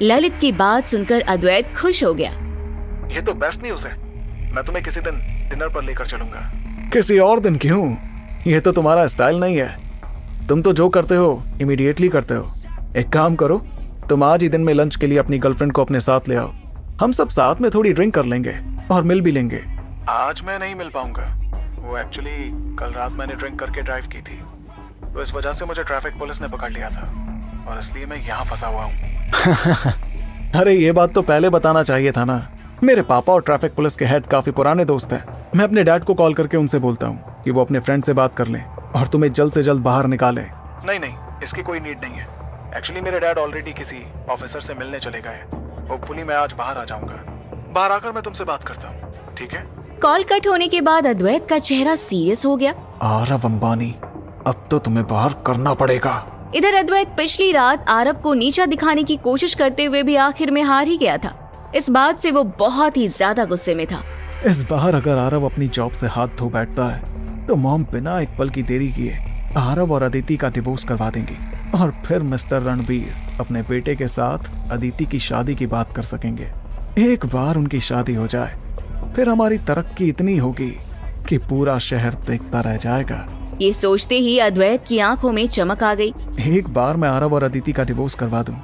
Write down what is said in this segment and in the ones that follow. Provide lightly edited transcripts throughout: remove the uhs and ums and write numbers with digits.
ललित की बात सुनकर अद्वैत खुश हो गया। ये तो बेस्ट न्यूज़ है। मैं तुम्हें किसी दिन डिनर पर लेकर चलूंगा। किसी और दिन क्यों? ये तो तुम्हारा स्टाइल नहीं है। तुम तो जो करते हो इमीडिएटली करते हो। एक काम करो, तुम आज ही दिन में लंच के लिए अपनी गर्लफ्रेंड को अपने साथ ले आओ। हम सब साथ में थोड़ी ड्रिंक कर लेंगे और मिल भी लेंगे। आज मैं नहीं मिल पाऊंगा। वो एक्चुअली कल रात मैंने ड्रिंक करके ड्राइव की थी, तो इस वजह से मुझे ट्रैफिक पुलिस ने पकड़ लिया था और इसलिए मैं यहाँ फंसा हुआ हूँ। अरे ये बात तो पहले बताना चाहिए था ना। मेरे पापा और ट्रैफिक पुलिस के हेड काफी पुराने दोस्त हैं। मैं अपने डैड को कॉल करके उनसे बोलता हूँ कि वो अपने फ्रेंड से बात कर लें और तुम्हें जल्द से जल्द बाहर निकाले। नहीं, इसकी कोई नीड नहीं है। एक्चुअली मेरे डैड ऑलरेडी किसी ऑफिसर से मिलने चले गए। होपफुली मैं आज बाहर आ जाऊंगा। बाहर आकर मैं तुमसे बात करता हूँ, ठीक है? कॉल कट होने के बाद अद्वैत का चेहरा सीरियस हो गया। आरव अंबानी, अब तो तुम्हें बाहर करना पड़ेगा। इधर अद्वैत पिछली रात आरव को नीचा दिखाने की कोशिश करते हुए भी आखिर में हार ही गया था। इस बात से वो बहुत ही ज्यादा गुस्से में था। इस बार अगर आरव अपनी जॉब से हाथ धो बैठता है तो मॉम बिना एक पल की देरी किए आरव और अदिति का डिवोर्स करवा देंगी और फिर मिस्टर रणबीर अपने बेटे के साथ अदिति की शादी की बात कर सकेंगे। एक बार उनकी शादी हो जाए फिर हमारी तरक्की इतनी होगी कि पूरा शहर देखता रह जाएगा। ये सोचते ही अद्वैत की आंखों में चमक आ गई। एक बार मैं आरव और अदिति का डिवोर्स करवा दूं,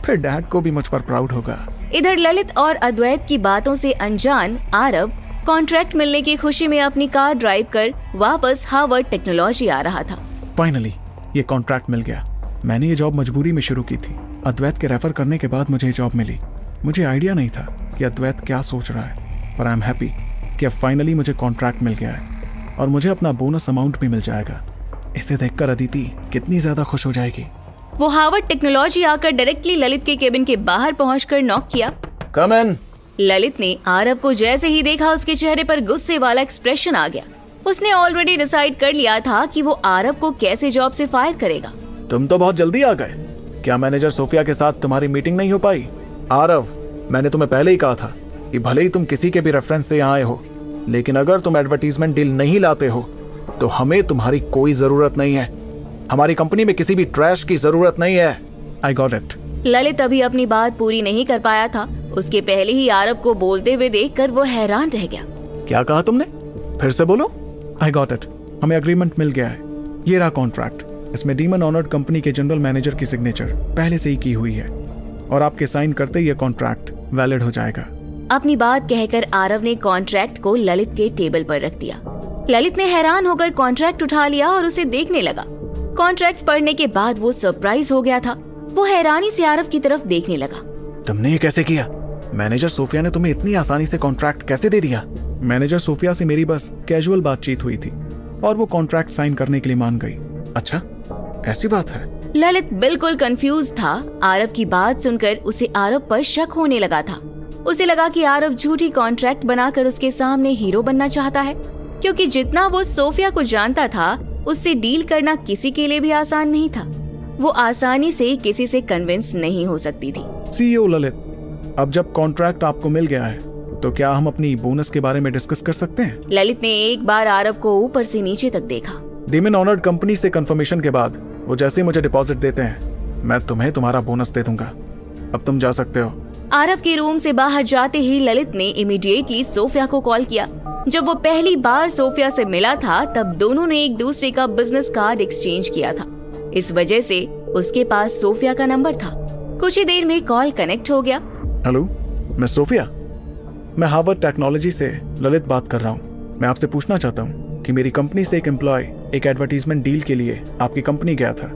फिर डैड को भी मुझ पर प्राउड होगा। इधर ललित और अद्वैत की बातों से अनजान आरव कॉन्ट्रैक्ट मिलने की खुशी में अपनी कार ड्राइव कर वापस हार्वर्ड टेक्नोलॉजी आ रहा था। फाइनली ये कॉन्ट्रैक्ट मिल गया। मैंने ये जॉब मजबूरी में शुरू की थी। अद्वैत के रेफर करने के बाद मुझे ये जॉब मिली। मुझे आइडिया नहीं था कि अद्वैत क्या सोच रहा है, पर आई एम हैप्पी कि अब फाइनली मुझे कॉन्ट्रैक्ट मिल गया है और मुझे अपना बोनस अमाउंट भी मिल जाएगा। इसे देखकर अदिति कितनी ज्यादा खुश हो जाएगी। वो हार्वर्ड टेक्नोलॉजी आकर डायरेक्टली ललित के केबिन के बाहर पहुंचकर नॉक किया। कम इन। ललित ने आरव को जैसे ही देखा उसके चेहरे पर गुस्से वाला एक्सप्रेशन आ गया। उसने ऑलरेडी डिसाइड कर लिया था कि वो आरव को कैसे जॉब से फायर करेगा। तुम तो बहुत जल्दी आ गए। क्या मैनेजर सोफिया के साथ तुम्हारी मीटिंग नहीं हो पाई? आरव, मैंने तुम्हें पहले ही कहा था कि भले ही तुम किसी के भी रेफरेंस से यहाँ आए हो, लेकिन अगर तुम एडवर्टीजमेंट डील नहीं लाते हो तो हमें तुम्हारी कोई जरूरत नहीं है। हमारी कंपनी में किसी भी ट्रैश की जरूरत नहीं है। I got it. ललित अभी अपनी बात पूरी नहीं कर पाया था। उसके पहले ही आरव को बोलते हुए देखकर वो हैरान रह गया। क्या कहा तुमने? फिर से बोलो। I got it. हमें एग्रीमेंट मिल गया है। ये रहा कॉन्ट्रैक्ट। इसमें डीमन ऑनर्ड कंपनी के जनरल मैनेजर की सिग्नेचर पहले से ही की हुई है और आपके साइन करते ही ये कॉन्ट्रैक्ट वैलिड हो जाएगा। अपनी बात कहकर आरव ने कॉन्ट्रैक्ट को ललित के टेबल पर रख दिया। ललित ने हैरान होकर कॉन्ट्रैक्ट उठा लिया और उसे देखने लगा। कॉन्ट्रैक्ट पढ़ने के बाद वो सरप्राइज हो गया था। वो हैरानी से आरव की तरफ देखने लगा। तुमने ये कैसे किया? मैनेजर सोफिया ने तुम्हें इतनी आसानी से कॉन्ट्रैक्ट कैसे दे दिया? मैनेजर सोफिया से मेरी बस कैजुअल बातचीत हुई थी और वो कॉन्ट्रैक्ट साइन करने के लिए मान गई। अच्छा, ऐसी बात है? ललित बिल्कुल कंफ्यूज था। आरव की बात सुनकर उसे आरव पर शक होने लगा था। उसे लगा कि आरव झूठी कॉन्ट्रैक्ट बनाकर उसके सामने हीरो बनना चाहता है, क्योंकि जितना वो सोफिया को जानता था उससे डील करना किसी के लिए भी आसान नहीं था। वो आसानी से किसी से कन्विंस नहीं हो सकती थी। सीईओ ललित, अब जब कॉन्ट्रैक्ट आपको मिल गया है तो क्या हम अपनी बोनस के बारे में डिस्कस कर सकते हैं? ललित ने एक बार आरव को ऊपर से नीचे तक देखा। डीमन ऑनर्ड कंपनी से कंफर्मेशन के बाद वो जैसे मुझे डिपॉजिट देते हैं, मैं तुम्हें तुम्हारा बोनस दे दूंगा। अब तुम जा सकते हो। आरव के रूम से बाहर जाते ही ललित ने इमीडिएटली सोफिया को कॉल किया। जब वो पहली बार सोफिया से मिला था तब दोनों ने एक दूसरे का बिजनेस कार्ड एक्सचेंज किया था। इस वजह से उसके पास सोफिया का नंबर था। कुछ ही देर में कॉल कनेक्ट हो गया। हेलो, मैं सोफिया। मैं हार्वर्ड टेक्नोलॉजी से ललित बात कर रहा हूँ। मैं आपसे पूछना चाहता हूँ कि मेरी कंपनी से एक एम्प्लॉय एक एडवर्टीजमेंट डील के लिए आपकी कंपनी गया था।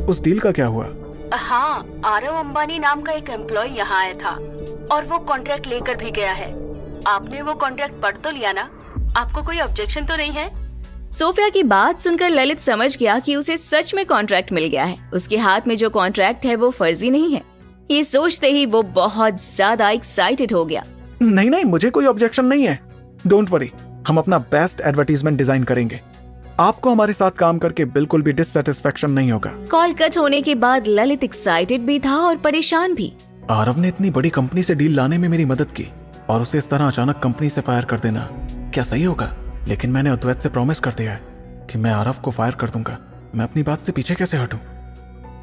उस डील का क्या हुआ? हाँ, आरव अंबानी नाम का एक एम्प्लॉय यहाँ आया था और वो कॉन्ट्रैक्ट लेकर भी गया है। आपने वो कॉन्ट्रैक्ट पढ़ तो लिया ना? आपको कोई ऑब्जेक्शन तो नहीं है? सोफिया की बात सुनकर ललित समझ गया कि उसे सच में कॉन्ट्रैक्ट मिल गया है। उसके हाथ में जो कॉन्ट्रैक्ट है वो फर्जी नहीं है। ये सोचते ही वो बहुत ज्यादा एक्साइटेड हो गया। नहीं, मुझे कोई ऑब्जेक्शन नहीं है। डोंट वरी, हम अपना बेस्ट एडवर्टीजमेंट डिजाइन करेंगे। आपको हमारे साथ काम करके बिल्कुल भी डिससैटिस्फैक्शन नहीं होगा। कॉल कट होने के बाद ललित एक्साइटेड भी था और परेशान भी। आरव ने इतनी बड़ी कंपनी से डील लाने में मेरी मदद की और उसे इस तरह अचानक कंपनी से फायर कर देना क्या सही होगा? लेकिन मैंने अद्वैत से प्रॉमिस कर दिया है कि मैं आरव को फायर कर दूंगा। मैं अपनी बात से पीछे कैसे हटूं?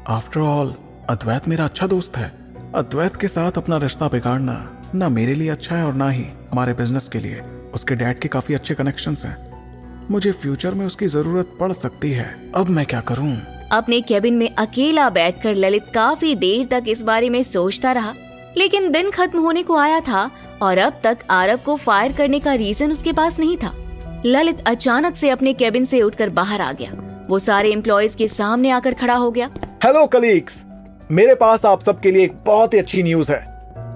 आफ्टर ऑल अद्वैत मेरा अच्छा दोस्त है अद्वैत के साथ अपना रिश्ता बिगाड़ना ना मेरे लिए अच्छा है और ना ही हमारे बिजनेस के लिए। उसके डैड के काफी अच्छे कनेक्शंस हैं। मुझे फ्यूचर में उसकी जरूरत पड़ सकती है। अब मैं क्या करूं? अपने केबिन में अकेला बैठकर ललित काफी देर तक इस बारे में सोचता रहा, लेकिन दिन खत्म होने को आया था और अब तक आरव को फायर करने का रीजन उसके पास नहीं था। ललित अचानक से अपने केबिन से उठकर बाहर आ गया। वो सारे एम्प्लॉयज के सामने आकर खड़ा हो गया। हेलो कलीग्स, मेरे पास आप सबके लिए एक बहुत ही अच्छी न्यूज है।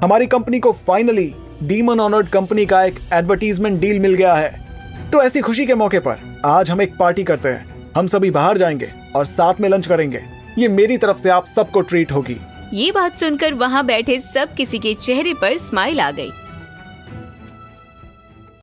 हमारी कंपनी को फाइनली डीमन ऑनर्ड कंपनी का एक एडवर्टीजमेंट डील मिल गया है। तो ऐसी खुशी के मौके पर आज हम एक पार्टी करते हैं। हम सभी बाहर जाएंगे और साथ में लंच करेंगे। ये मेरी तरफ से आप सबको ट्रीट होगी। ये बात सुनकर वहाँ बैठे सब किसी के चेहरे पर स्माइल आ गई।